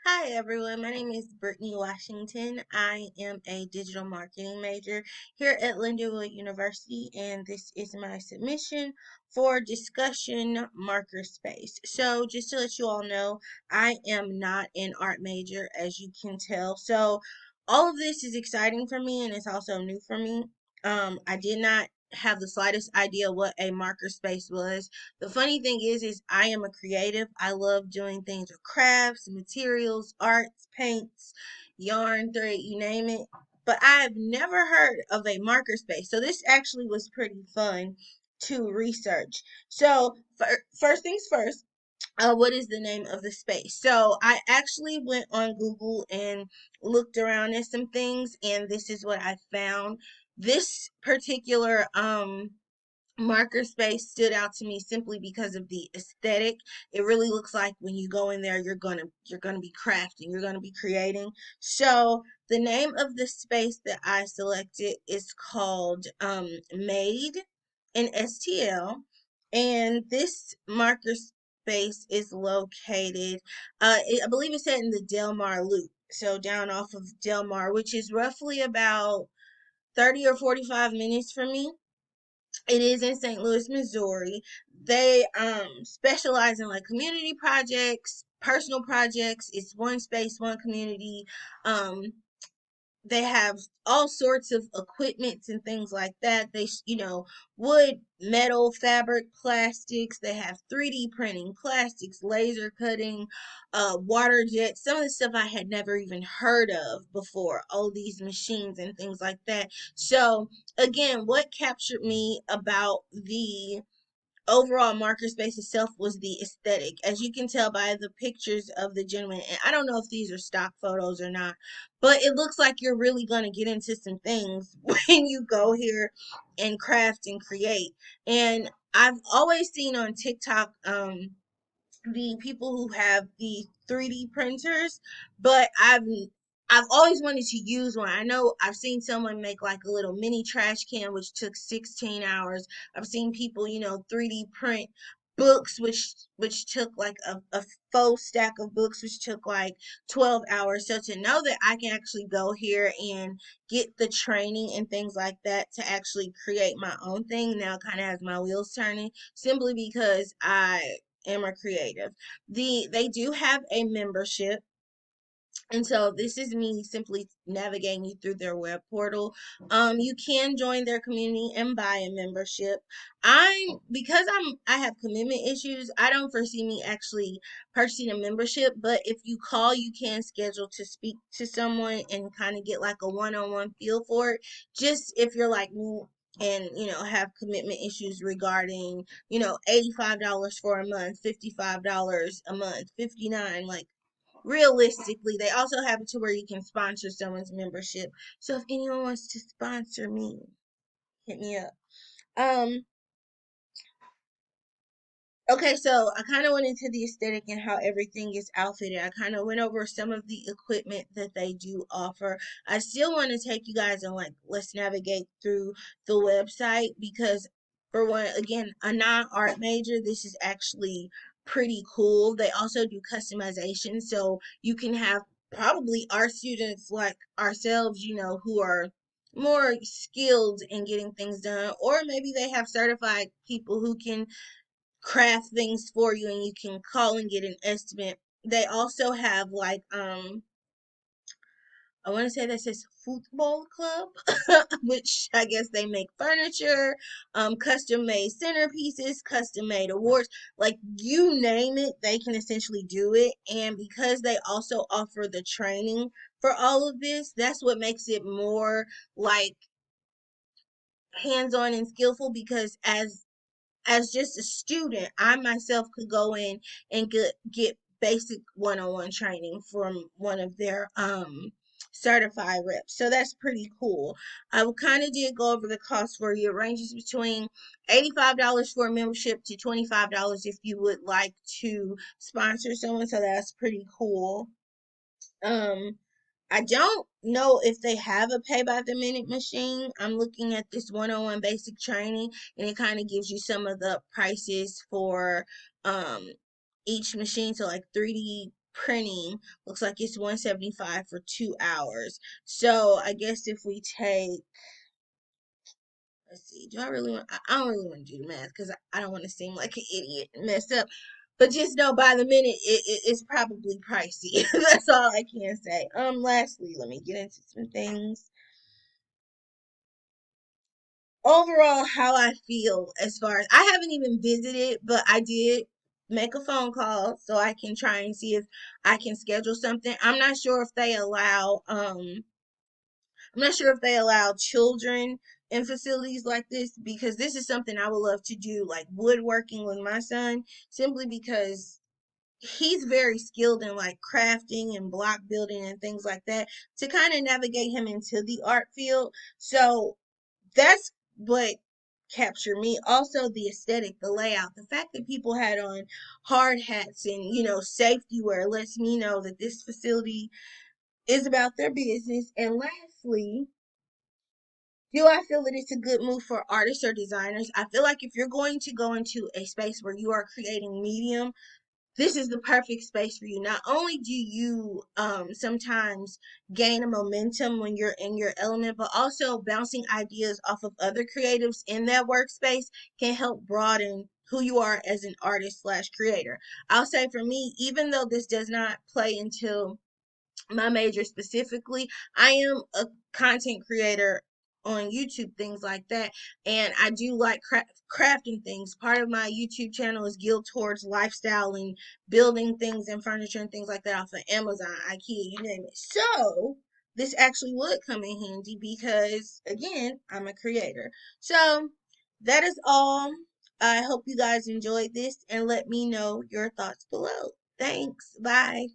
Hi everyone, my name is Brittany Washington. I am a digital marketing major here at Lindenwood University, and this is my submission for discussion MarkerSpace. So, just to let you all know, I am not an art major, as you can tell. So, all of this is exciting for me, and it's also new for me. I did not have the slightest idea what a MarkerSpace was. The funny thing is I am a creative. I love doing things with crafts, materials, arts, paints, yarn, thread, you name it. But I've never heard of a marker space. So this actually was pretty fun to research. So first things first, what is the name of the space? So I actually went on Google and looked around at some things, and this is what I found. This particular marker space stood out to me simply because of the aesthetic. It really looks like when you go in there you're gonna be crafting, you're gonna be creating. So the name of the space that I selected is called Made in STL, and this marker space is located I believe it's set in the Del Mar Loop, so down off of Del Mar, which is roughly about 30 or 45 minutes from me. It is in St. Louis, Missouri. They specialize in like community projects, personal projects. It's one space, one community. Um they have all sorts of equipments and things like that. Wood, metal, fabric, plastics. They have 3D printing, plastics, laser cutting, water jets, some of the stuff I had never even heard of before, all these machines and things like that. So again, what captured me about the overall marker space itself was the aesthetic. As you can tell by the pictures of the gentleman, and I don't know if these are stock photos or not, but it looks like you're really going to get into some things when you go here and craft and create. And I've always seen on TikTok the people who have the 3D printers, but I've always wanted to use one. I know I've seen someone make like a little mini trash can which took 16 hours. I've seen people, 3D print books which took like a faux stack of books which took like 12 hours. So to know that I can actually go here and get the training and things like that to actually create my own thing now kind of has my wheels turning, simply because I am a creative. They do have a membership, and so this is me simply navigating you through their web portal. You can join their community and buy a membership. I have commitment issues. I don't foresee me actually purchasing a membership, but if you call, you can schedule to speak to someone and kind of get like a one-on-one feel for it. Just if you're like me and have commitment issues regarding $85 for a month, $55 a month, 59, like realistically. They also have it to where you can sponsor someone's membership. So if anyone wants to sponsor me, hit me up. Um, okay, so I kind of went into the aesthetic and how everything is outfitted. I kind of went over some of the equipment that they do offer. I still want to take you guys and like let's navigate through the website because for one, again, a non-art major, this is actually pretty cool. They also do customization, so you can have probably art students like ourselves, who are more skilled in getting things done, or maybe they have certified people who can craft things for you and you can call and get an estimate. They also have like I want to say that says football club, which I guess they make furniture, custom made centerpieces, custom made awards, like you name it, they can essentially do it. And because they also offer the training for all of this, that's what makes it more like hands on and skillful. Because as just a student, I myself could go in and get basic one-on-one training from one of their certified reps. So that's pretty cool. I kind of did go over the cost for you. It ranges between $85 for a membership to $25 if you would like to sponsor someone. So that's pretty cool. Um, I don't know if they have a pay by the minute machine. I'm looking at this one-on-one basic training, and it kind of gives you some of the prices for um each machine. So like 3D printing looks like it's 175 for 2 hours. So I guess if we take, let's see, do I really want, I don't really want to do the math because I don't want to seem like an idiot and mess up. But just know by the minute it's probably pricey. That's all I can say. Lastly, let me get into some things. Overall, how I feel as far as, I haven't even visited, but I did make a phone call so I can try and see if I can schedule something. I'm not sure if they allow children in facilities like this, because this is something I would love to do, like woodworking with my son, simply because he's very skilled in like crafting and block building and things like that, to kind of navigate him into the art field. So that's what captured me. Also, the aesthetic, the layout, the fact that people had on hard hats and, safety wear lets me know that this facility is about their business. And lastly, do I feel that it's a good move for artists or designers? I feel like if you're going to go into a space where you are creating medium, this is the perfect space for you. Not only do you sometimes gain a momentum when you're in your element, but also bouncing ideas off of other creatives in that workspace can help broaden who you are as an artist slash creator. I'll say for me, even though this does not play into my major specifically, I am a content creator on YouTube, things like that, and I do like crafting things. Part of my YouTube channel is geared towards lifestyle and building things and furniture and things like that off of Amazon, IKEA, you name it. So this actually would come in handy because, again, I'm a creator. So that is all. I hope you guys enjoyed this, and let me know your thoughts below. Thanks. Bye.